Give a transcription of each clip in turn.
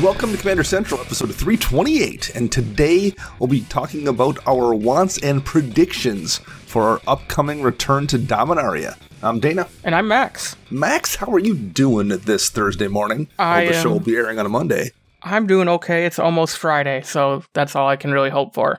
welcome to Commander Central, episode 328, and today we'll be talking about our wants and predictions for our upcoming return to Dominaria. I'm Dana. And I'm Max. Max, how are you doing this Thursday morning? The show will be airing on a Monday. I'm doing okay. It's almost Friday, so that's all I can really hope for.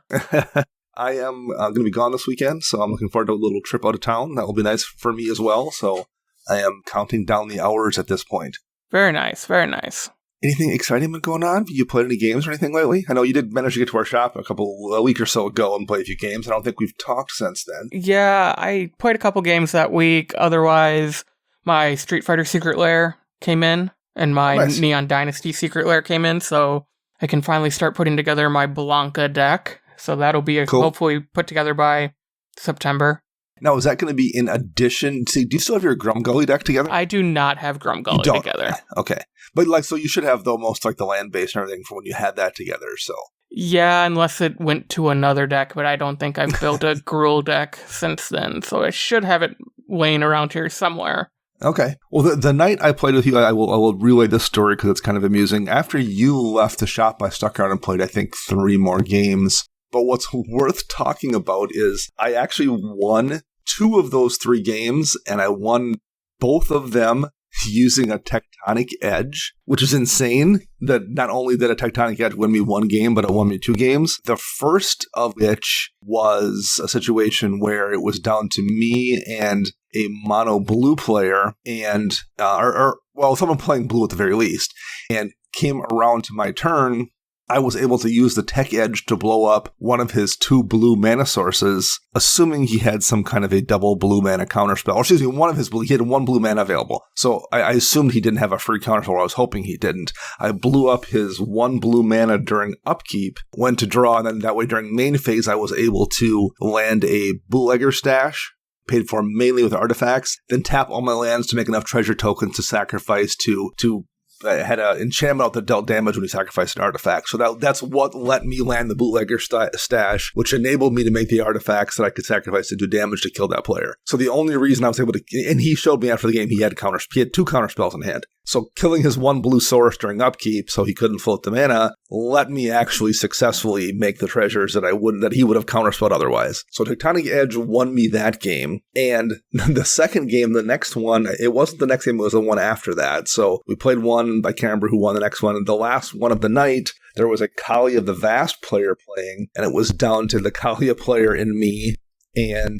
I am going to be gone this weekend, so I'm looking forward to a little trip out of town. That will be nice for me as well, so I am counting down the hours at this point. Very nice, very nice. Anything exciting been going on? Have you played any games or anything lately? I know you did manage to get to our shop a week or so ago and play a few games. I don't think we've talked since then. Yeah, I played a couple games that week. Otherwise, my Street Fighter Secret Lair came in, and my Neon Dynasty Secret Lair came in, so I can finally start putting together my Blanca deck. So that'll be hopefully put together by September. Now, is that going to be in addition to... Do you still have your Grumgully deck together? I do not have Grumgully together. Okay. But so you should have most the land base and everything from when you had that together, so... Yeah, unless it went to another deck, but I don't think I've built a Gruul deck since then, so I should have it laying around here somewhere. Okay. Well, the night I played with you, I will relay this story because it's kind of amusing. After you left the shop, I stuck around and played, I think, 3 more games. But what's worth talking about is I actually won 2 of those 3 games, and I won both of them using a Tectonic Edge, which is insane that not only did a Tectonic Edge win me 1 game, but it won me 2 games. The first of which was a situation where it was down to me and a mono blue player, and someone playing blue at the very least, and came around to my turn. I was able to use the Tech Edge to blow up one of his 2 blue mana sources, assuming he had some kind of a double blue mana counterspell. Or excuse me, he had 1 blue mana available. So I assumed he didn't have a free counterspell. I was hoping he didn't. I blew up his 1 blue mana during upkeep, went to draw, and then that way during main phase I was able to land a bootlegger stash, paid for mainly with artifacts, then tap all my lands to make enough treasure tokens to sacrifice to I had an enchantment out that dealt damage when he sacrificed an artifact. So that's what let me land the bootlegger stash, which enabled me to make the artifacts that I could sacrifice to do damage to kill that player. So the only reason I was able to... And he showed me after the game he had 2 counterspells in hand. So killing his 1 blue source during upkeep so he couldn't float the mana let me actually successfully make the treasures that he would have counterspelled otherwise. So Tectonic Edge won me that game. And the second game, the next one, it wasn't the next game, it was the one after that. So we played one, I can't remember who won the next one. And the last one of the night, there was a Kali of the Vast player playing, and it was down to the Kalia player and me. And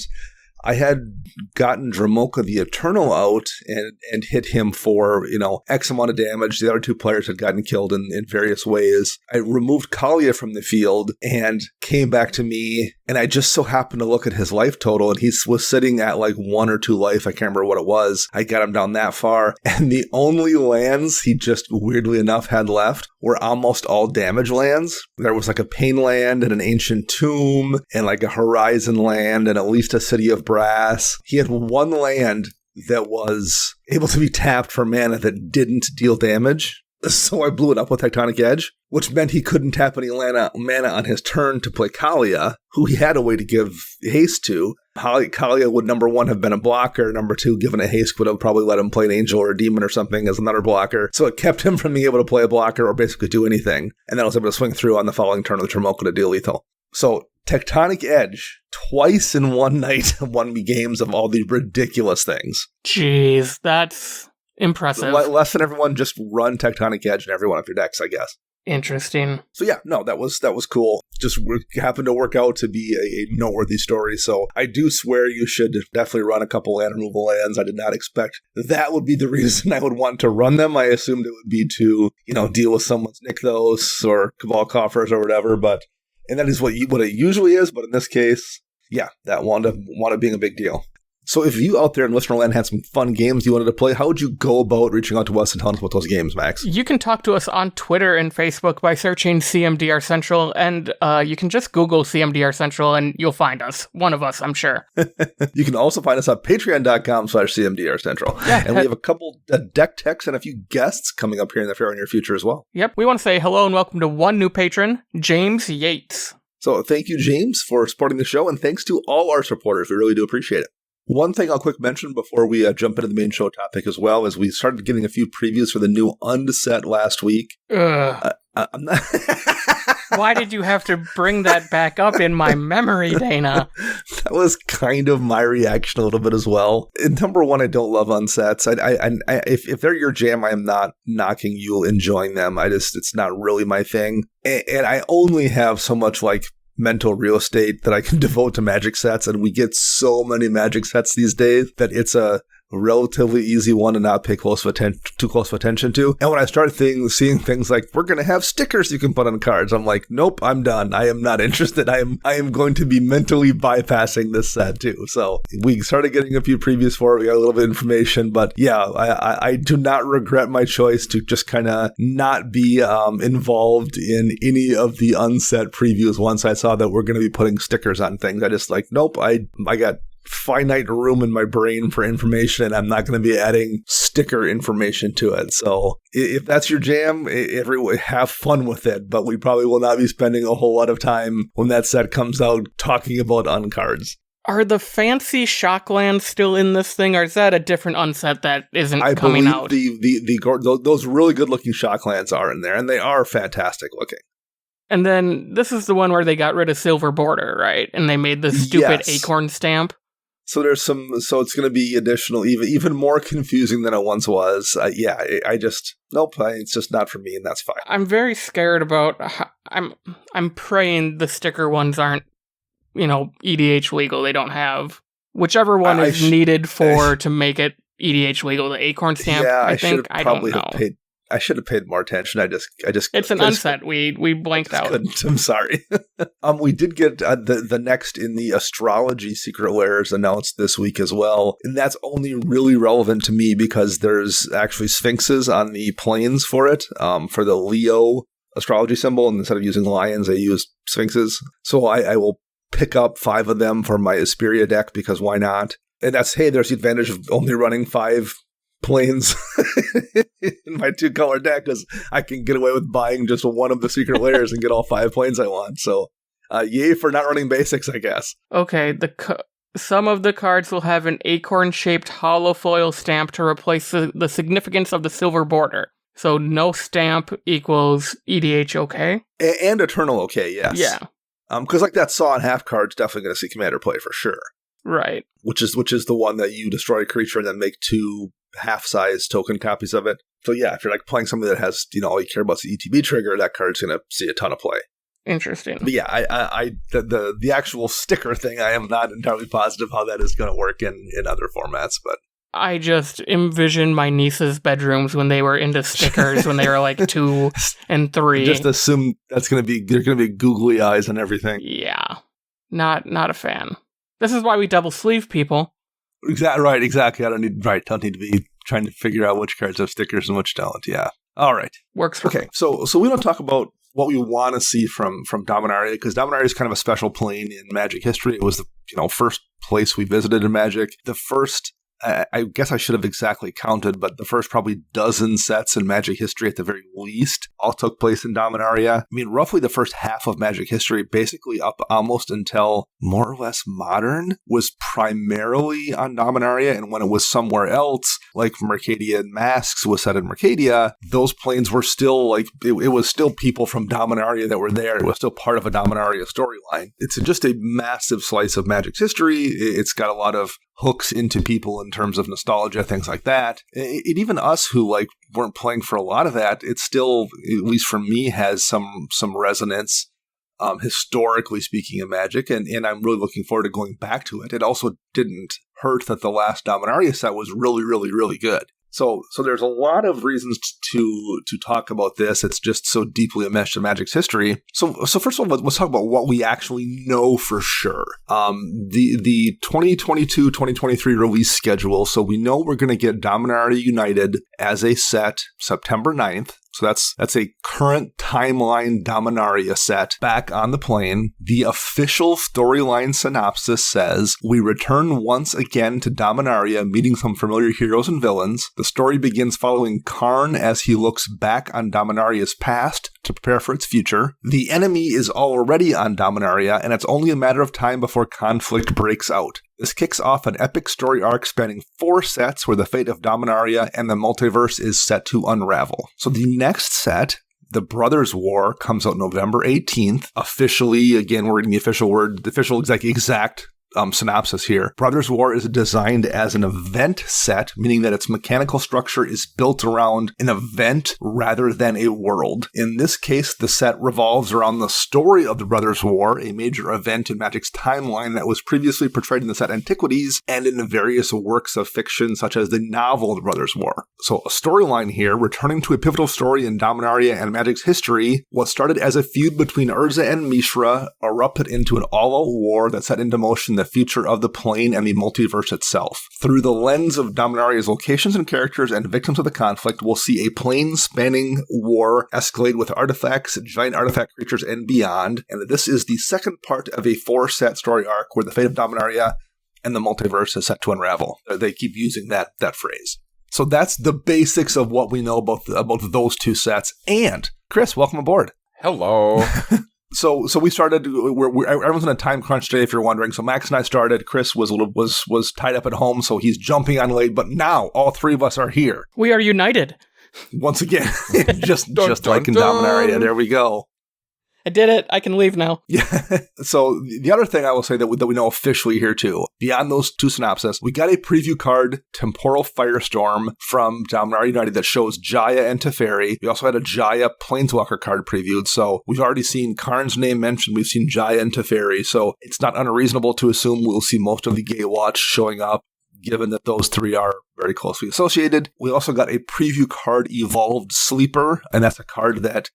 I had gotten Dramoka the Eternal out and hit him for, X amount of damage. The other 2 players had gotten killed in various ways. I removed Kalia from the field and came back to me, and I just so happened to look at his life total, and he was sitting at 1 or 2 life. I can't remember what it was. I got him down that far, and the only lands he just weirdly enough had left were almost all damage lands. There was a Pain land and an Ancient Tomb and a Horizon land and at least a City of Brass. He had 1 land that was able to be tapped for mana that didn't deal damage. So I blew it up with Tectonic Edge, which meant he couldn't tap any mana on his turn to play Kalia, who he had a way to give haste to. Kalia would, number 1, have been a blocker. Number 2, given a haste, would have probably let him play an angel or a demon or something as another blocker. So it kept him from being able to play a blocker or basically do anything. And then I was able to swing through on the following turn with the Tramoka to deal lethal. So Tectonic Edge, twice in one night, won me games of all these ridiculous things. Jeez, that's impressive. Less than everyone, just run Tectonic Edge in every one of your decks, I guess. Interesting. So yeah, no, that was cool. Just happened to work out to be a noteworthy story. So I do swear you should definitely run a couple land removal lands. I did not expect that would be the reason I would want to run them. I assumed it would be to, deal with someone's Nykthos or Cabal Coffers or whatever. And that is what it usually is. But in this case, yeah, that wound up being a big deal. So if you out there in listener land had some fun games you wanted to play, how would you go about reaching out to us and telling us about those games, Max? You can talk to us on Twitter and Facebook by searching CMDR Central, and you can just Google CMDR Central and you'll find us. One of us, I'm sure. You can also find us at patreon.com/CMDR Central. Yeah, and we have a couple deck techs and a few guests coming up here in the very near future as well. Yep, we want to say hello and welcome to one new patron, James Yates. So thank you, James, for supporting the show, and thanks to all our supporters. We really do appreciate it. One thing I'll quick mention before we jump into the main show topic as well is we started getting a few previews for the new Unset last week. I'm not Why did you have to bring that back up in my memory, Dana? That was kind of my reaction a little bit as well. And number one, I don't love unsets. If they're your jam, I am not knocking you enjoying them. It's not really my thing. And I only have so much mental real estate that I can devote to Magic sets, and we get so many Magic sets these days that it's a relatively easy one to not pay too close of attention to. And when I start seeing things like, we're going to have stickers you can put on cards, I'm like, nope, I'm done. I am not interested. I am going to be mentally bypassing this set too. So we started getting a few previews for it. We got a little bit of information, but yeah, I do not regret my choice to just kind of not be involved in any of the unset previews once I saw that we're going to be putting stickers on things. I just nope, I got finite room in my brain for information, and I'm not going to be adding sticker information to it. So if that's your jam, have fun with it, but we probably will not be spending a whole lot of time when that set comes out talking about uncards. Are the fancy Shocklands still in this thing, or is that a different unset that isn't coming out? Those really good looking Shocklands are in there, and they are fantastic looking. And then this is the one where they got rid of silver border, right? And they made the stupid acorn stamp. So it's going to be additional, even more confusing than it once was. It's just not for me, and that's fine. I'm very scared about. I'm praying the sticker ones aren't, EDH legal. They don't have whichever one is needed to make it EDH legal. The acorn stamp. Yeah, I think I don't know. I should have paid more attention. It's an unset. We blanked out. I'm sorry. We did get the next in the astrology secret layers announced this week as well, and that's only really relevant to me because there's actually sphinxes on the planes for it. For the Leo astrology symbol, and instead of using lions, they use sphinxes. So I will pick up 5 of them for my Asperia deck because why not? And there's the advantage of only running 5 planes in my 2-color deck, because I can get away with buying just one of the secret layers and get all 5 planes I want. So yay for not running basics, I guess. Okay, some of the cards will have an acorn-shaped hollow foil stamp to replace the significance of the silver border. So no stamp equals EDH okay? And Eternal okay, yes. Yeah. Because that Saw in half card's definitely going to see Commander play for sure. Right. Which is the one that you destroy a creature and then make 2 half-size token copies of it. So yeah, if you're playing something that has, all you care about is the ETB trigger, that card's going to see a ton of play. Interesting. But yeah, the actual sticker thing, I am not entirely positive how that is going to work in other formats, but I just envision my niece's bedrooms when they were into stickers when they were 2 and 3. Just assume there's going to be googly eyes and everything. Yeah. Not a fan. This is why we double sleeve people. Exactly. I don't need to be trying to figure out which cards have stickers and which don't. Yeah. All right. Works for me. So we don't talk about what we want to see from Dominaria, because Dominaria is kind of a special plane in Magic history. It was the first place we visited in Magic. The first, I guess I should have exactly counted, but the first probably dozen sets in Magic history at the very least all took place in Dominaria. I mean, roughly the first half of Magic history, basically up almost until more or less Modern, was primarily on Dominaria, and when it was somewhere else, like Mercadia and Masks was set in Mercadia, those planes were still it was still people from Dominaria that were there. It was still part of a Dominaria storyline. It's just a massive slice of Magic's history. It's got a lot of hooks into people in terms of nostalgia, things like that. Even us who weren't playing for a lot of that, it still, at least for me, has some resonance, historically speaking, in Magic, and I'm really looking forward to going back to it. It also didn't hurt that the last Dominaria set was really, really, really good. So there's a lot of reasons to talk about this. It's just so deeply enmeshed in Magic's history. So first of all, let's talk about what we actually know for sure. The 2022-2023 release schedule. So we know we're going to get Dominaria United as a set September 9th. So that's a current timeline Dominaria set back on the plane. The official storyline synopsis says, we return once again to Dominaria, meeting some familiar heroes and villains. The story begins following Karn as he looks back on Dominaria's past to prepare for its future. The enemy is already on Dominaria, and it's only a matter of time before conflict breaks out. This kicks off an epic story arc spanning 4 sets where the fate of Dominaria and the multiverse is set to unravel. So the next set, The Brothers' War, comes out November 18th. Officially, again, we're reading the official word, the official exact synopsis here. Brothers' War is designed as an event set, meaning that its mechanical structure is built around an event rather than a world. In this case, the set revolves around the story of the Brothers' War, a major event in Magic's timeline that was previously portrayed in the set Antiquities and in various works of fiction such as the novel The Brothers' War. So a storyline here, returning to a pivotal story in Dominaria and Magic's history, what started as a feud between Urza and Mishra erupted into an all-out war that set into motion the future of the plane and the multiverse itself. Through the lens of Dominaria's locations and characters and victims of the conflict, we'll see a plane-spanning war escalate with artifacts, giant artifact creatures, and beyond. And this is the second part of a 4-set story arc where the fate of Dominaria and the multiverse is set to unravel. They keep using that phrase. So that's the basics of what we know about those 2 sets. And Chris, welcome aboard. Hello. So we started. Everyone's in a time crunch today, if you're wondering. So Max and I started. Chris was tied up at home, so he's jumping on late. But now all 3 of us are here. We are united once again, just like in Dominaria. There we go. I did it. I can leave now. Yeah. So the other thing I will say that we know officially here too, beyond those 2 synopses, we got a preview card, Temporal Firestorm, from Dominaria United that shows Jaya and Teferi. We also had a Jaya Planeswalker card previewed. So we've already seen Karn's name mentioned. We've seen Jaya and Teferi. So it's not unreasonable to assume we'll see most of the Gatewatch showing up, given that those 3 are very closely associated. We also got a preview card, Evolved Sleeper, and that's a card that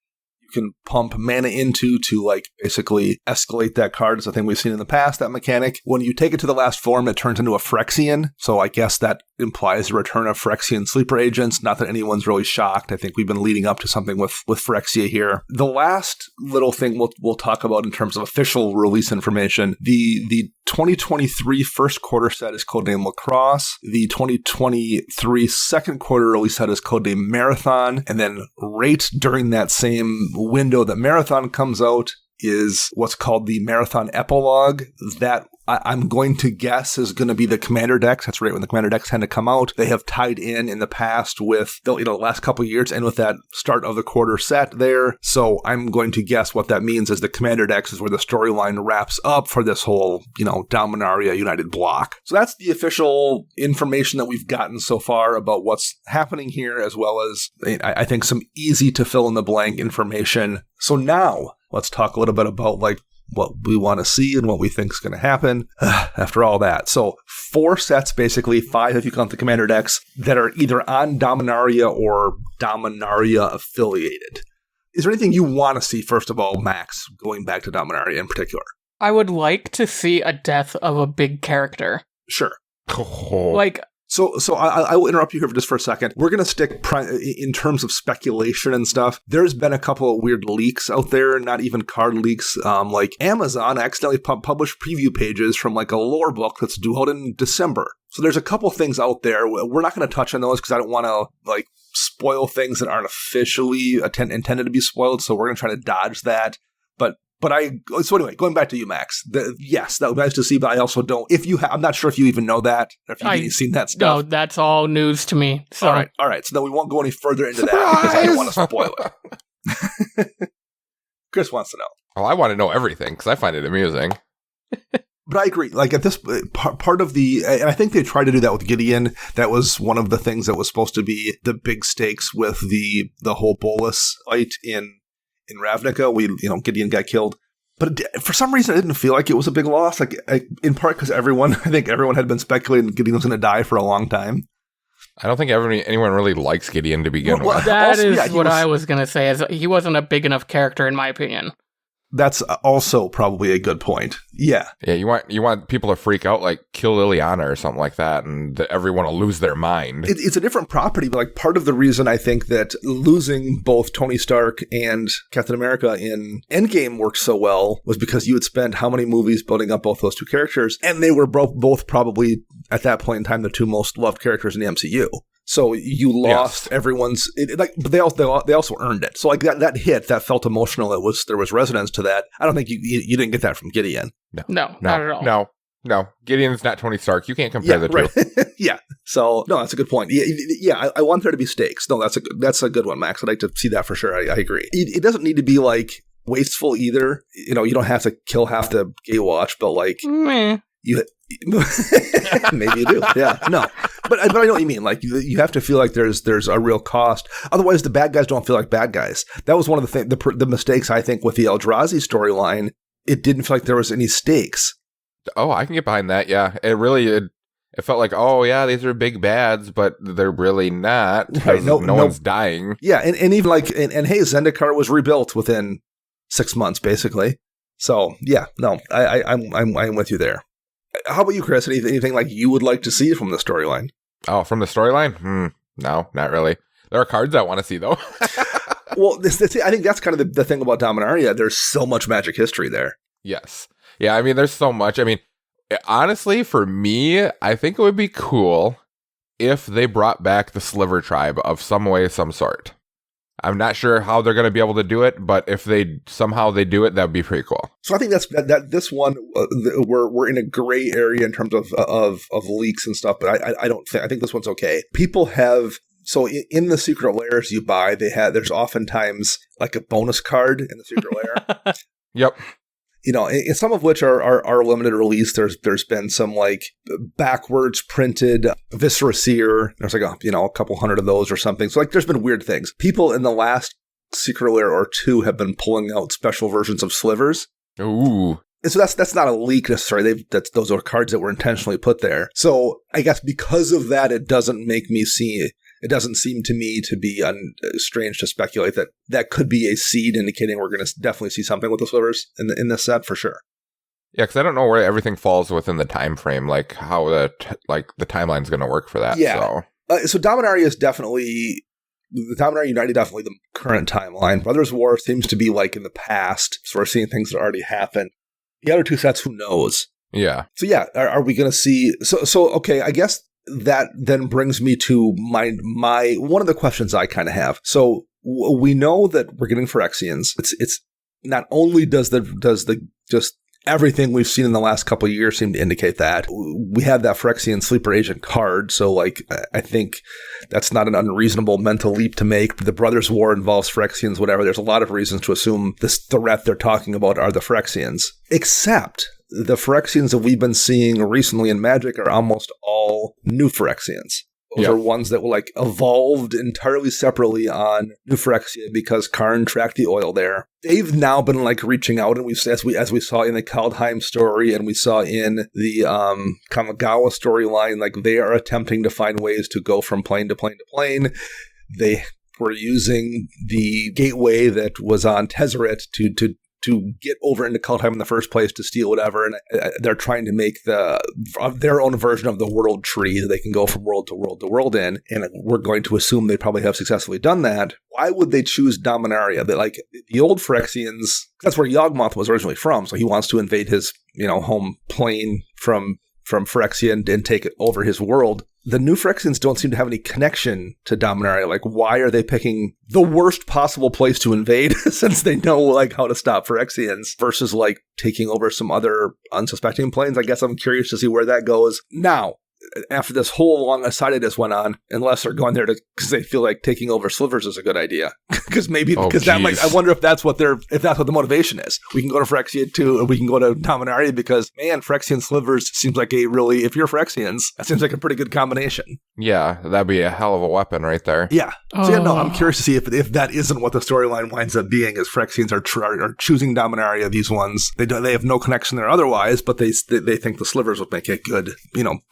can pump mana into to like basically escalate that card. It's a thing we've seen in the past, that mechanic. When you take it to the last form, it turns into a Phyrexian. So I guess that implies the return of Phyrexian sleeper agents. Not that anyone's really shocked. I think we've been leading up to something with Phyrexia here. The last little thing we'll talk about in terms of official release information, the 2023 first quarter set is codenamed Lacrosse. The 2023 second quarter release set is codenamed Marathon. And then right during that same window that Marathon comes out is what's called the Marathon Epilogue. That I'm going to guess is going to be the Commander decks. That's right, when the Commander decks tend to come out. They have tied in the past with the last couple of years and with that start of the quarter set there. So I'm going to guess what that means is the Commander decks is where the storyline wraps up for this whole, Dominaria United block. So that's the official information that we've gotten so far about what's happening here, as well as, I think, some easy to fill in the blank information. So now let's talk a little bit about what we want to see and what we think is going to happen after all that. So 4 sets, basically 5 if you count the Commander decks, that are either on Dominaria or Dominaria affiliated. Is there anything you want to see, first of all, Max, going back to Dominaria in particular? I would like to see a death of a big character. Sure. So I will interrupt you here for just for a second. We're going to stick in terms of speculation and stuff. There's been a couple of weird leaks out there, not even card leaks. Like Amazon accidentally published preview pages from like a lore book that's due out in December. So there's a couple things out there. We're not going to touch on those because I don't want to spoil things that aren't officially intended to be spoiled. So we're going to try to dodge that. So anyway, going back to you, Max. Yes, that would be nice to see, but I also don't. I'm not sure if you even know that, or if you've seen that stuff. No, that's all news to me. So. All right. So then we won't go any further into that because I don't want to spoil it. Chris wants to know. Well, I want to know everything because I find it amusing. But I agree. Like at this part of and I think they tried to do that with Gideon. That was one of the things that was supposed to be the big stakes with the whole Bolus fight in Ravnica. Gideon got killed. But for some reason, it didn't feel like it was a big loss. In part because I think everyone had been speculating Gideon was going to die for a long time. I don't think anyone really likes Gideon to begin with. That is what I was going to say. Is he wasn't a big enough character, in my opinion. That's also probably a good point. Yeah. Yeah, you want people to freak out, like kill Liliana or something like that, and everyone will lose their mind. It's a different property, but part of the reason I think that losing both Tony Stark and Captain America in Endgame worked so well was because you had spent how many movies building up both those 2 characters, and they were both probably, at that point in time, the 2 most loved characters in the MCU. So you lost everyone's, but they also earned it. So that hit, that felt emotional. There was resonance to that. I don't think you didn't get that from Gideon. No, not at all. No. No, Gideon's not Tony Stark. You can't compare the two. Yeah. So, no, that's a good point. Yeah, I want there to be stakes. No, that's a good one, Max. I'd like to see that for sure. I agree. It doesn't need to be, like, wasteful either. You know, you don't have to kill half the Gatewatch, but, like, you maybe you do. Yeah, no. But I know what you mean. Like, you have to feel like there's a real cost. Otherwise, the bad guys don't feel like bad guys. That was one of the mistakes, I think, with the Eldrazi storyline. It didn't feel like there was any stakes. Oh, I can get behind that. Yeah, it felt like, oh yeah, these are big bads, but they're really not because no one's dying. Yeah, and even like and hey, Zendikar was rebuilt within 6 months, basically. So yeah, no, I'm with you there. How about you, Chris? Anything like you would like to see from the storyline? Oh, from the storyline? No, not really. There are cards I want to see though. Well, I think that's kind of the thing about Dominaria. There's so much Magic history there. Yes. Yeah, I mean, there's so much. I mean, honestly, for me, I think it would be cool if they brought back the Sliver tribe of some way, some sort. I'm not sure how they're going to be able to do it, but if they do it, that would be pretty cool. So I think that this one we're in a gray area in terms of leaks and stuff, but I think this one's okay. People have. So in the secret lairs you buy, there's oftentimes like a bonus card in the secret lair. Yep. You know, and some of which are limited release. There's been some like backwards printed Viscera Seer. There's like a couple hundred of those or something. So like there's been weird things. People in the last secret lair or two have been pulling out special versions of slivers. Ooh. And so that's not a leak necessarily. Those are cards that were intentionally put there. So I guess because of that, it doesn't seem to me to be strange to speculate that could be a seed indicating we're going to definitely see something with the slivers in this set for sure. Yeah, because I don't know where everything falls within the time frame, like how the timeline's going to work for that. Yeah. So Dominaria is definitely the Dominaria United, definitely the current timeline. Brothers War seems to be like in the past, so we're seeing things that already happened. The other two sets, who knows? Yeah. So yeah, are we going to see? So okay, I guess. That then brings me to my one of the questions I kind of have. So we know that we're getting Phyrexians. It's not only does the just everything we've seen in the last couple of years seem to indicate that we have that Phyrexian sleeper agent card. So like I think that's not an unreasonable mental leap to make. The Brothers War involves Phyrexians, whatever. There's a lot of reasons to assume this threat they're talking about are the Phyrexians, except the Phyrexians that we've been seeing recently in Magic are almost all new Phyrexians. Those are ones that were like evolved entirely separately on New Phyrexia because Karn tracked the oil there. They've now been like reaching out, and as we saw in the Kaldheim story, and we saw in the Kamigawa storyline, like they are attempting to find ways to go from plane to plane to plane. They were using the gateway that was on Tezzeret to get over into Kaldheim in the first place to steal whatever, and they're trying to make their own version of the world tree that they can go from world to world to world in, and we're going to assume they probably have successfully done that. Why would they choose Dominaria? They like the old Phyrexians. That's where Yawgmoth was originally from, so he wants to invade his home plane from Phyrexia and take it over his world. The new Phyrexians don't seem to have any connection to Dominaria. Like, why are they picking the worst possible place to invade since they know, like, how to stop Phyrexians versus, like, taking over some other unsuspecting planes? I guess I'm curious to see where that goes. Now, after this whole long asidedness went on, unless they're going there because they feel like taking over slivers is a good idea. Because that might, I wonder if that's what the motivation is. We can go to Phyrexia too, and we can go to Dominaria because, man, Phyrexian slivers seems like if you're Phyrexians, that seems like a pretty good combination. Yeah, that'd be a hell of a weapon right there. Yeah. So I'm curious to see if that isn't what the storyline winds up being, is Phyrexians are choosing Dominaria, these ones. They have no connection there otherwise, but they think the slivers would make a good,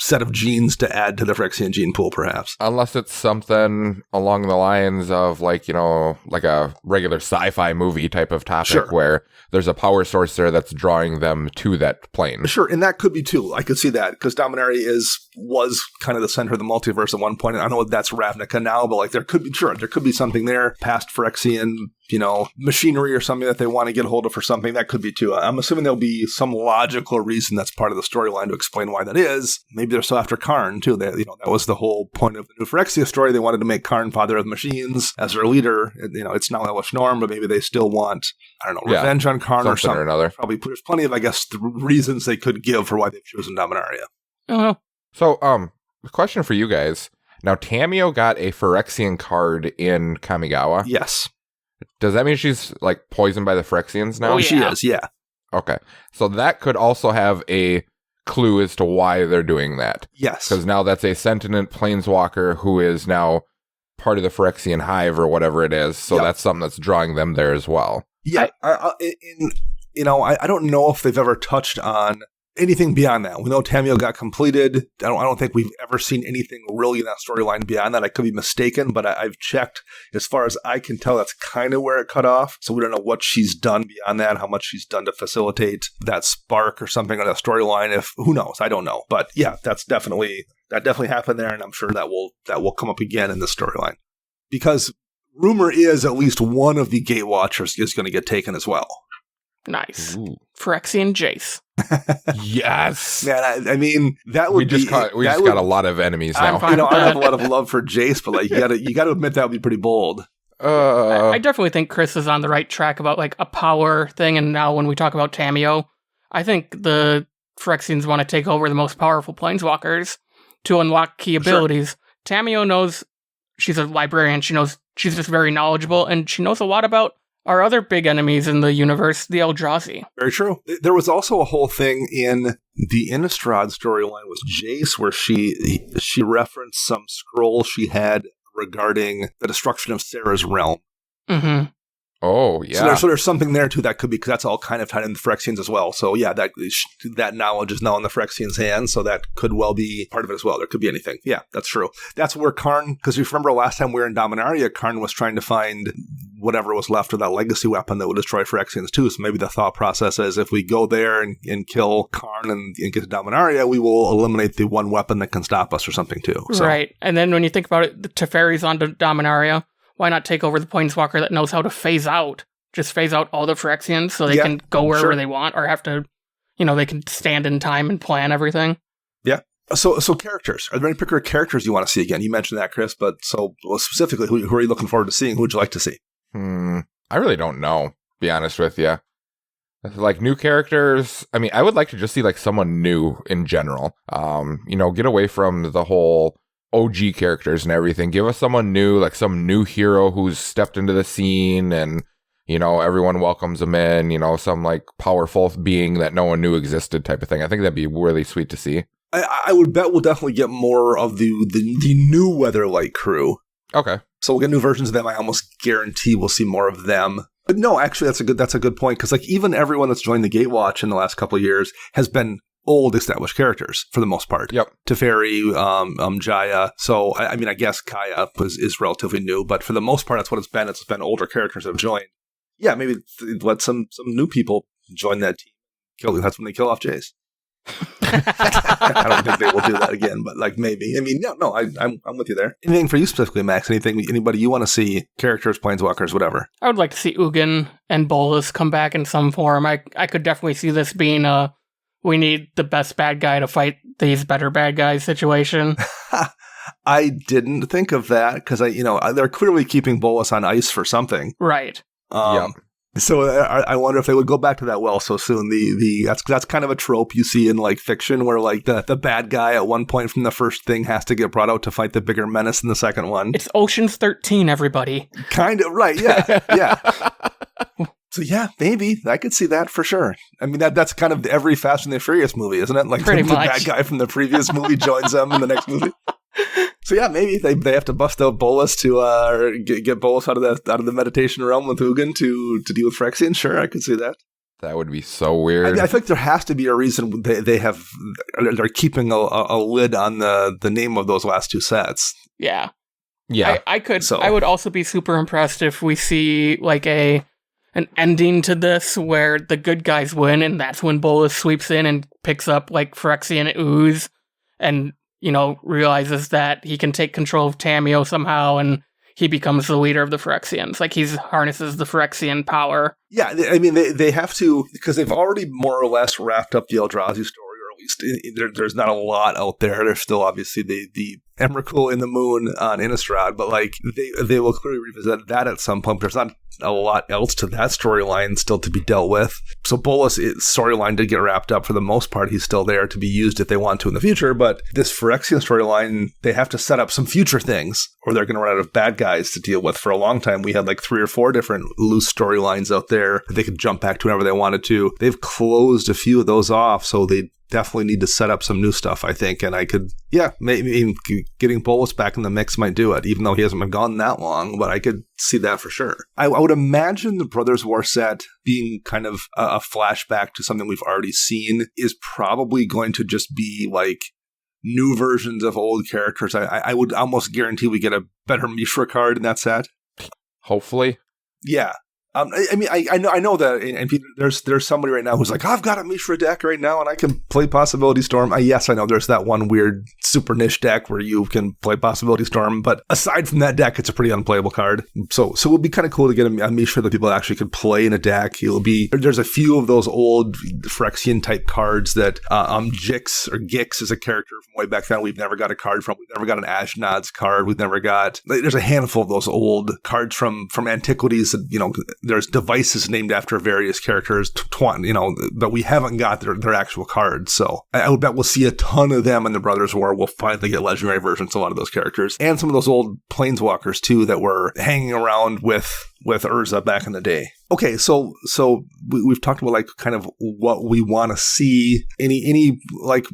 set of genes to add to the Phyrexian gene pool, perhaps. Unless it's something along the lines of like a regular sci-fi movie type of topic where there's a power source there that's drawing them to that plane. Sure, and that could be too. I could see that because Dominaria is was kind of the center of the multiverse at one point. And I know that's Ravnica now, but like there could be something there past Phyrexian, machinery or something that they want to get a hold of for something. That could be too. I'm assuming there'll be some logical reason that's part of the storyline to explain why that is. Maybe they're still after Karn too. That was the whole point of the new Phyrexia story. They wanted to make Karn father of the machines as their leader. It's now Hellish Norm, but maybe they still want, revenge on Karn or something. Or another. Probably there's plenty of, I guess, reasons they could give for why they've chosen Dominaria. Oh. So, question for you guys. Now, Tamiyo got a Phyrexian card in Kamigawa. Yes. Does that mean she's, like, poisoned by the Phyrexians now? Oh, she is, yeah. Okay. So that could also have a clue as to why they're doing that. Yes. Because now that's a sentient planeswalker who is now part of the Phyrexian hive or whatever it is. So that's something that's drawing them there as well. Yeah. I don't know if they've ever touched on anything beyond that. We know Tamiyo got completed. I don't think we've ever seen anything really in that storyline beyond that. I could be mistaken, but I've checked. As far as I can tell, that's kind of where it cut off. So we don't know what she's done beyond that, how much she's done to facilitate that spark or something on that storyline. Who knows? I don't know. But yeah, that definitely happened there, and I'm sure that will come up again in the storyline. Because rumor is at least one of the Gate Watchers is going to get taken as well. Nice. Ooh. Phyrexian Jace. Yes. Man, I mean, that would we got a lot of enemies now. I have a lot of love for Jace, but like you got to admit that would be pretty bold. I definitely think Chris is on the right track about like a power thing, and now when we talk about Tamiyo, I think the Phyrexians want to take over the most powerful planeswalkers to unlock key abilities. Sure. Tamiyo knows she's a librarian. She knows she's just very knowledgeable, and she knows a lot about our other big enemies in the universe, the Eldrazi. Very true. There was also a whole thing in the Innistrad storyline with Jace where she referenced some scroll she had regarding the destruction of Sarah's realm. Mm-hmm. Oh, yeah. So there's something there, too, that could be, because that's all kind of tied in the Phyrexians as well. So, yeah, that knowledge is now in the Phyrexians' hands, so that could well be part of it as well. There could be anything. Yeah, that's true. That's where Karn, because you remember last time we were in Dominaria, Karn was trying to find whatever was left of that legacy weapon that would destroy Phyrexians, too. So maybe the thought process is if we go there and kill Karn and get to Dominaria, we will eliminate the one weapon that can stop us or something, too. So. Right. And then when you think about it, the Teferi's on Dominaria. Why not take over the Planeswalker that knows how to phase out? Just phase out all the Phyrexians so they can go wherever they want, or have to, they can stand in time and plan everything. Yeah. So characters. Are there any particular characters you want to see again? You mentioned that, Chris, but specifically, who are you looking forward to seeing? Who would you like to see? I really don't know, to be honest with you. Like new characters, I mean, I would like to just see like someone new in general. Get away from the whole OG characters and everything. Give us someone new, like some new hero who's stepped into the scene and, everyone welcomes them in, some like powerful being that no one knew existed type of thing. I think that'd be really sweet to see. I would bet we'll definitely get more of the new Weatherlight crew. Okay. So we'll get new versions of them. I almost guarantee we'll see more of them. But no, actually, that's a good point, because like even everyone that's joined the Gatewatch in the last couple of years has been old established characters for the most part. Yep. Teferi, Jaya. So I mean, I guess Kaya is relatively new, but for the most part, that's what it's been. It's been older characters that have joined. Yeah, maybe let some new people join that team. That's when they kill off Jace. I don't think they will do that again, but like maybe. I mean, no, I'm with you there. Anything for you specifically, Max? Anybody you want to see? Characters, planeswalkers, whatever. I would like to see Ugin and Bolus come back in some form. I could definitely see this being we need the best bad guy to fight these better bad guys situation. I didn't think of that because they're clearly keeping Bolus on ice for something, right? So I wonder if they would go back to that well so soon. That's kind of a trope you see in like fiction where like the bad guy at one point from the first thing has to get brought out to fight the bigger menace in the second one. It's Ocean's 13, everybody. Kind of right, yeah. So yeah, maybe I could see that for sure. I mean that's kind of every Fast and the Furious movie, isn't it? Like the bad guy from the previous movie joins them in the next movie. So yeah, maybe they have to bust out Bolus to get Bolus out of the meditation realm with Ugin to deal with Phyrexian. Sure, I could see that. That would be so weird. I think there has to be a reason they're keeping a lid on the name of those last two sets. Yeah. I would also be super impressed if we see like an ending to this where the good guys win, and that's when Bolus sweeps in and picks up like Phyrexian ooze and realizes that he can take control of Tamiyo somehow, and he becomes the leader of the Phyrexians. Like, he harnesses the Phyrexian power. Yeah, I mean, they have to, because they've already more or less wrapped up the Eldrazi story, or at least there's not a lot out there. There's still, obviously, the Emrakul in the Moon on Innistrad, but, like, they will clearly revisit that at some point. There's not a lot else to that storyline still to be dealt with. So Bolus' storyline did get wrapped up for the most part. He's still there to be used if they want to in the future, but this Phyrexian storyline, they have to set up some future things, or they're going to run out of bad guys to deal with. For a long time, we had like 3 or 4 different loose storylines out there that they could jump back to whenever they wanted to. They've closed a few of those off, so they definitely need to set up some new stuff, I think. And I could, maybe getting Bolus back in the mix might do it, even though he hasn't been gone that long, but I could see that for sure. I would imagine the Brothers War set being kind of a flashback to something we've already seen is probably going to just be like new versions of old characters. I would almost guarantee we get a better Mishra card in that set. Hopefully. Yeah. I mean, I know that, and there's somebody right now who's like, I've got a Mishra deck right now, and I can play Possibility Storm. Yes, I know there's that one weird super niche deck where you can play Possibility Storm, but aside from that deck, it's a pretty unplayable card. So it would be kind of cool to get a Mishra that people actually could play in a deck. There's a few of those old Phyrexian type cards that Gix is a character from way back then. We've never got a card from. We've never got an Ashnod's card. We've never got. There's a handful of those old cards from antiquities that there's devices named after various characters, but we haven't got their actual cards. So I would bet we'll see a ton of them in the Brothers War. We'll finally get legendary versions of a lot of those characters. And some of those old Planeswalkers, too, that were hanging around with Urza back in the day. Okay, so we've talked about, like, kind of what we want to see. Any like,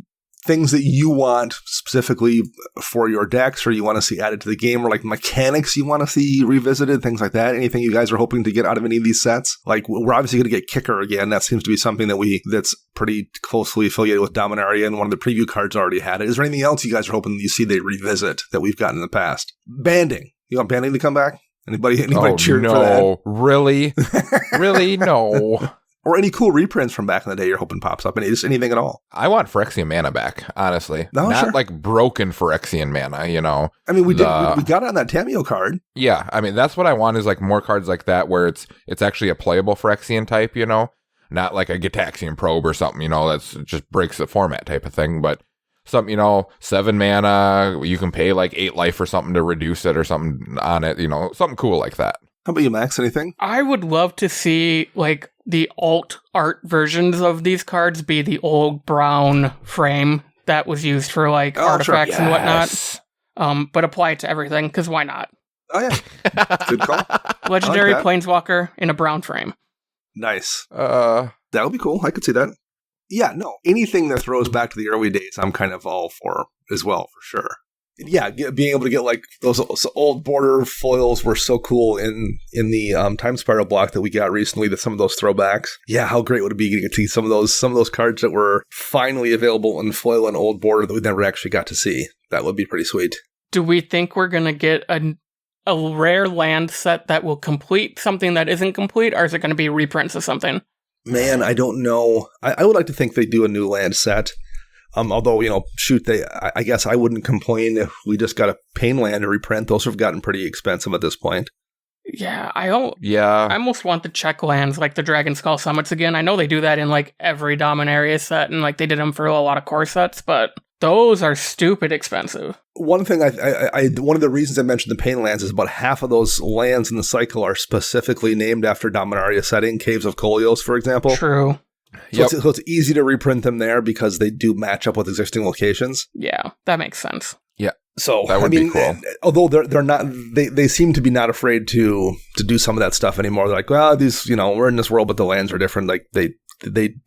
things that you want specifically for your decks, or you want to see added to the game, or like mechanics you want to see revisited, things like that? Anything you guys are hoping to get out of any of these sets? Like, we're obviously going to get Kicker again. That seems to be something that's pretty closely affiliated with Dominaria, and one of the preview cards already had it. Is there anything else you guys are hoping you see they revisit that we've gotten in the past? Banding. You want banding to come back? Anybody cheering for that? Really? Really? No. Or any cool reprints from back in the day you're hoping pops up. Just anything at all. I want Phyrexian mana back, honestly. No, Not sure. like broken Phyrexian mana, I mean, we got it on that Tamiyo card. Yeah, I mean, that's what I want, is like more cards like that where it's actually a playable Phyrexian type, Not like a Gitaxian Probe or something, that's just breaks the format type of thing, but something, 7 mana, you can pay like 8 life or something to reduce it or something on it, something cool like that. How about you, Max? Anything? I would love to see, like, the alt art versions of these cards be the old brown frame that was used for, like, artifacts and whatnot. But apply it to everything, because why not? Oh, yeah. Good call. Legendary Planeswalker in a brown frame. Nice. That would be cool. I could see that. Yeah, no. Anything that throws back to the early days, I'm kind of all for as well, for sure. Yeah, being able to get like those old border foils were so cool in the Time Spiral block that we got recently. Some of those throwbacks. Yeah, how great would it be to get to see some of those cards that were finally available in foil and old border that we never actually got to see? That would be pretty sweet. Do we think we're gonna get a rare land set that will complete something that isn't complete, or is it going to be reprints of something? Man, I don't know. I would like to think they do a new land set. Although, I guess I wouldn't complain if we just got a Painland to reprint. Those have gotten pretty expensive at this point. Yeah, I almost want the check lands, like the Dragon Skull Summits again. I know they do that in like every Dominaria set, and like they did them for a lot of core sets, but those are stupid expensive. One thing one of the reasons I mentioned the Painlands is about half of those lands in the cycle are specifically named after Dominaria setting, Caves of Kolios, for example. True. So it's easy to reprint them there because they do match up with existing locations. Yeah, that makes sense. Yeah. So that would be cool. Although they're not, they seem to be not afraid to do some of that stuff anymore. They're like, well, these, we're in this world, but the lands are different. Like they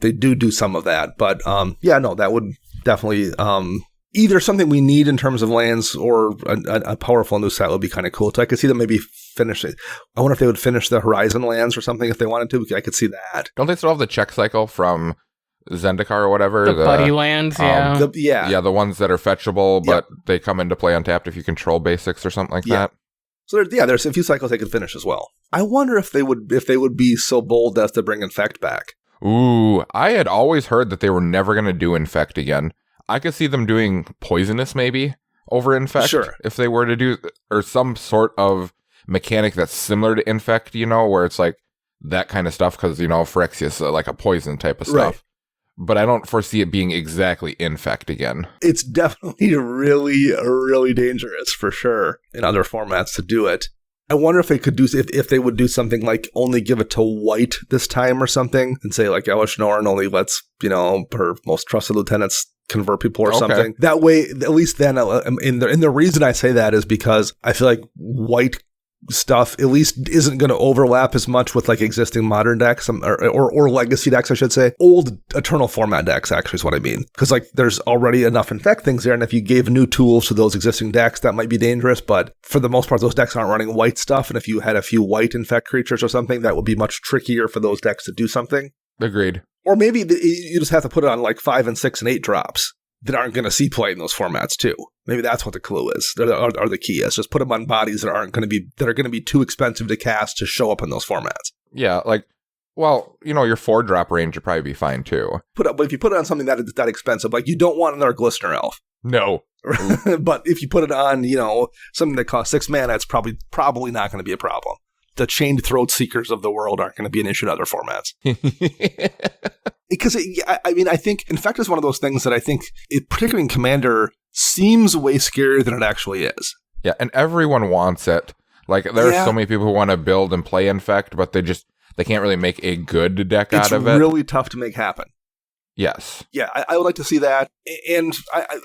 do some of that. But that would definitely either something we need in terms of lands or a powerful new set would be kind of cool. So I could see them maybe finish it. I wonder if they would finish the Horizon lands or something if they wanted to. I could see that. Don't they still have the check cycle from Zendikar or whatever? The buddy lands, yeah. The ones that are fetchable, but they come into play untapped if you control basics or something like that. So there's a few cycles they could finish as well. I wonder if they would be so bold as to bring Infect back. Ooh, I had always heard that they were never going to do Infect again. I could see them doing poisonous maybe over Infect. Sure. If they were to do, or some sort of mechanic that's similar to Infect, where it's like that kind of stuff, because, Phyrexia is like a poison type of stuff. Right. But I don't foresee it being exactly Infect again. It's definitely really, really dangerous for sure in other formats to do it. I wonder if they could do, if they would do something like only give it to white this time or something, and say like Elish Norn only lets, her most trusted lieutenants convert people or something. That way, at least then, and the reason I say that is because I feel like white stuff at least isn't going to overlap as much with like existing modern decks or legacy decks, I should say. Old Eternal format decks actually is what I mean, because like there's already enough Infect things there, and if you gave new tools to those existing decks, that might be dangerous. But for the most part, those decks aren't running white stuff, and if you had a few white Infect creatures or something, that would be much trickier for those decks to do something. Agreed. Or maybe you just have to put it on like 5 and 6 and 8 drops that aren't going to see play in those formats too. Maybe that's what the clue is, or the key is. Just put them on bodies that are going to be too expensive to cast to show up in those formats. Yeah, like, well, your 4-drop range would probably be fine too. But if you put it on something that expensive, like you don't want another Glistener Elf. No. But if you put it on, something that costs 6 mana, it's probably not going to be a problem. The Chained Throat Seekers of the world aren't going to be an issue in other formats. Because, I think Infect is one of those things that I think, particularly in Commander, seems way scarier than it actually is. Yeah, and everyone wants it. Like, there are so many people who want to build and play Infect, but they can't really make a good deck out of it. It's really tough to make happen. Yes. Yeah, I would like to see that, and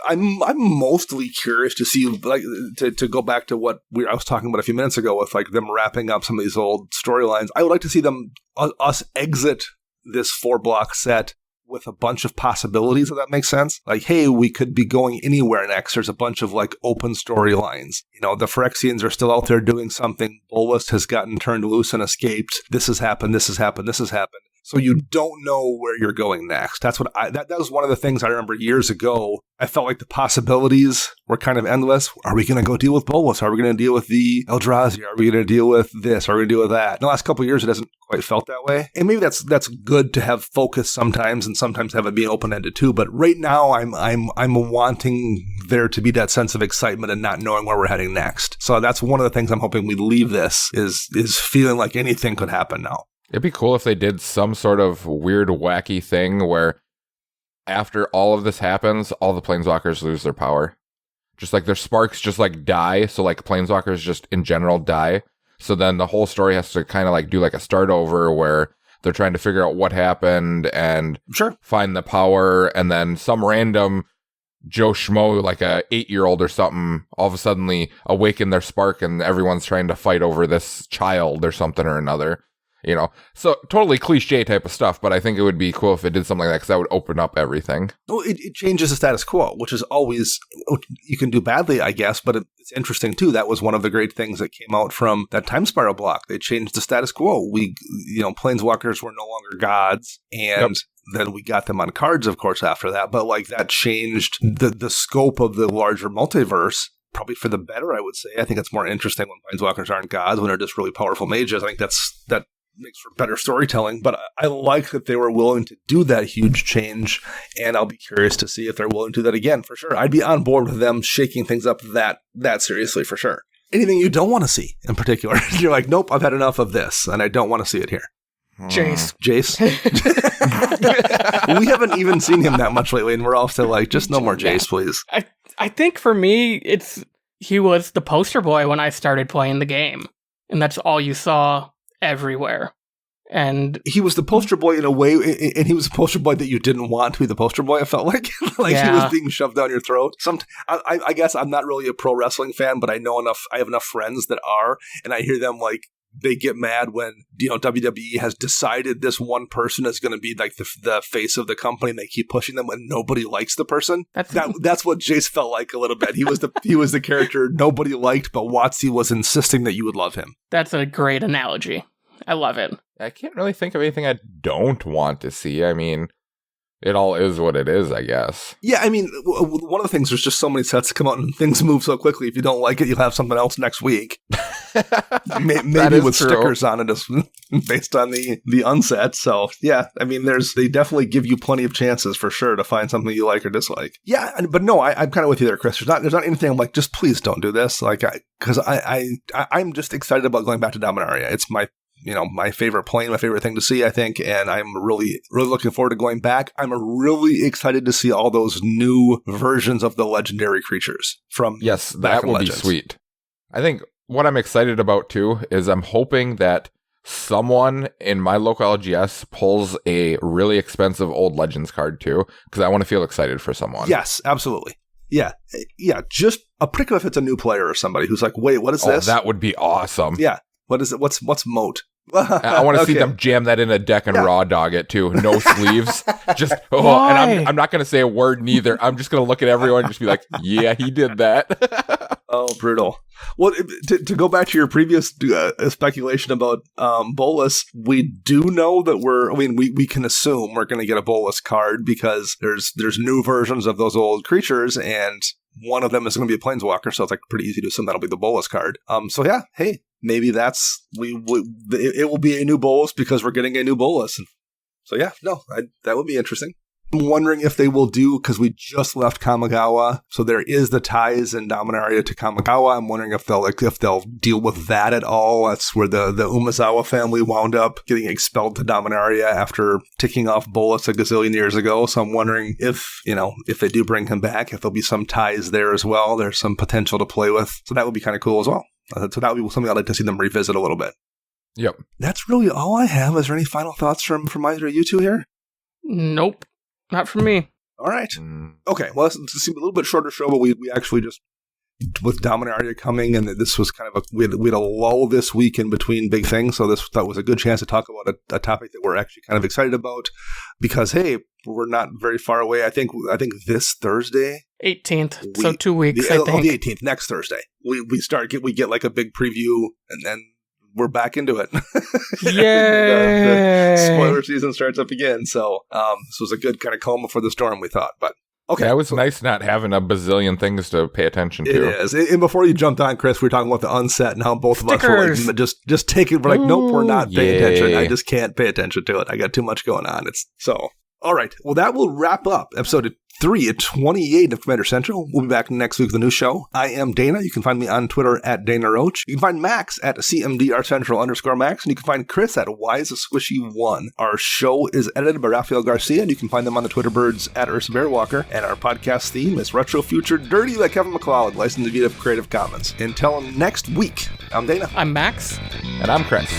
I'm mostly curious to see, like, to go back to what I was talking about a few minutes ago with like them wrapping up some of these old storylines. I would like to see us exit this 4-block set with a bunch of possibilities, if that makes sense. Like, hey, we could be going anywhere next. There's a bunch of like open storylines. The Phyrexians are still out there doing something. Bolus has gotten turned loose and escaped. This has happened. This has happened. This has happened. So you don't know where you're going next. That's what that was one of the things I remember years ago. I felt like the possibilities were kind of endless. Are we going to go deal with Bolus? Are we going to deal with the Eldrazi? Are we going to deal with this? Are we going to deal with that? In the last couple of years, it hasn't quite felt that way. And maybe that's good to have focus sometimes, and sometimes have it be open-ended too. But right now, I'm wanting there to be that sense of excitement and not knowing where we're heading next. So that's one of the things I'm hoping we leave this is feeling like anything could happen now. It'd be cool if they did some sort of weird, wacky thing where after all of this happens, all the Planeswalkers lose their power. Just like their sparks just like die, so like Planeswalkers just in general die. So then the whole story has to kind of like do like a start over where they're trying to figure out what happened and find the power, and then some random Joe Schmo, like a 8-year-old or something, all of a sudden awaken their spark and everyone's trying to fight over this child or something or another. So totally cliche type of stuff, but I think it would be cool if it did something like that, because that would open up everything. Well, it changes the status quo, which is always, you can do badly, I guess, but it's interesting too. That was one of the great things that came out from that Time Spiral block. They changed the status quo. Planeswalkers were no longer gods, and then we got them on cards, of course, after that. But like that changed the scope of the larger multiverse. Probably for the better, I would say. I think it's more interesting when Planeswalkers aren't gods, when they're just really powerful mages. I think that makes for better storytelling, but I like that they were willing to do that huge change, and I'll be curious to see if they're willing to do that again, for sure. I'd be on board with them shaking things up that seriously, for sure. Anything you don't want to see in particular? You're like, nope, I've had enough of this, and I don't want to see it here. Jace. We haven't even seen him that much lately, and we're all still like, just no more Jace, please. I think for me, he was the poster boy when I started playing the game, and that's all you saw everywhere. And he was the poster boy in a way, and he was the poster boy that you didn't want to be the poster boy. I felt like he was being shoved down your throat. I guess I'm not really a pro wrestling fan, but I have enough friends that are, and I hear them like they get mad when WWE has decided this one person is going to be like the face of the company, and they keep pushing them when nobody likes the person. That's what Jace felt like a little bit. He was the character nobody liked, but WotC was insisting that you would love him. That's a great analogy. I love it. I can't really think of anything I don't want to see. I mean, it all is what it is, I guess. Yeah, I mean, one of the things, there's just so many sets come out and things move so quickly. If you don't like it, you'll have something else next week. Maybe with stickers on it just based on the unset. So yeah, I mean, they definitely give you plenty of chances for sure to find something you like or dislike. Yeah, but no, I'm kind of with you there, Chris. There's not anything I'm like, just please don't do this. Like, because I'm just excited about going back to Dominaria. It's my favorite plane, my favorite thing to see, I think, and I'm really, really looking forward to going back. I'm really excited to see all those new versions of the legendary creatures from Yes, that will be sweet. I think what I'm excited about, too, is I'm hoping that someone in my local LGS pulls a really expensive old Legends card, too, because I want to feel excited for someone. Yes, absolutely. Yeah, just particularly if it's a new player or somebody who's like, wait, what is this? That would be awesome. Yeah. What is it? What's moat? I want to see them jam that in a deck and raw dog it too. No sleeves. Just and I'm not going to say a word neither. I'm just going to look at everyone and just be like, yeah, he did that. Oh, brutal. Well, to go back to your previous speculation about Bolus, we do know that we can assume we're going to get a Bolus card because there's new versions of those old creatures, and one of them is going to be a Planeswalker, so it's like pretty easy to assume that'll be the Bolus card. So yeah, hey, maybe it will be a new Bolus because we're getting a new Bolus. So yeah, no, that would be interesting. I'm wondering if they will do, because we just left Kamigawa, so there is the ties in Dominaria to Kamigawa. I'm wondering if they'll deal with that at all. That's where the Umezawa family wound up getting expelled to Dominaria after ticking off Bolus a gazillion years ago. So I'm wondering if they do bring him back, if there'll be some ties there as well. There's some potential to play with. So that would be kind of cool as well. So that would be something I'd like to see them revisit a little bit. Yep. That's really all I have. Is there any final thoughts from either of you two here? Nope. Not from me. All right. Okay. Well, this seemed a little bit shorter show, but we actually just, with Dominaria coming, and this was kind of we had a lull this week in between big things, so that was a good chance to talk about a topic that we're actually kind of excited about, because hey, we're not very far away. I think this Thursday, 18th, so 2 weeks. I think the 18th, next Thursday, we get like a big preview, and then we're back into it. Yay! the spoiler season starts up again. So this was a good kind of calm before the storm, we thought. But okay. Yeah, it was nice not having a bazillion things to pay attention to. It is. And before you jumped on, Chris, we were talking about the unset and how both of us were like, just take it. We're like, nope, we're not paying attention. I just can't pay attention to it. I got too much going on. All right. Well, that will wrap up episode 328 of Commander Central. We'll be back next week with a new show. I am Dana. You can find me on Twitter at Dana Roach. You can find Max at CMDRCentral_Max. And you can find Chris at WiseSquishy1. Our show is edited by Rafael Garcia, and you can find them on the Twitter birds at Ursa Bearwalker. And our podcast theme is Retro Future Dirty by Kevin MacLeod, licensed via Creative Commons. Until next week, I'm Dana. I'm Max. And I'm Chris.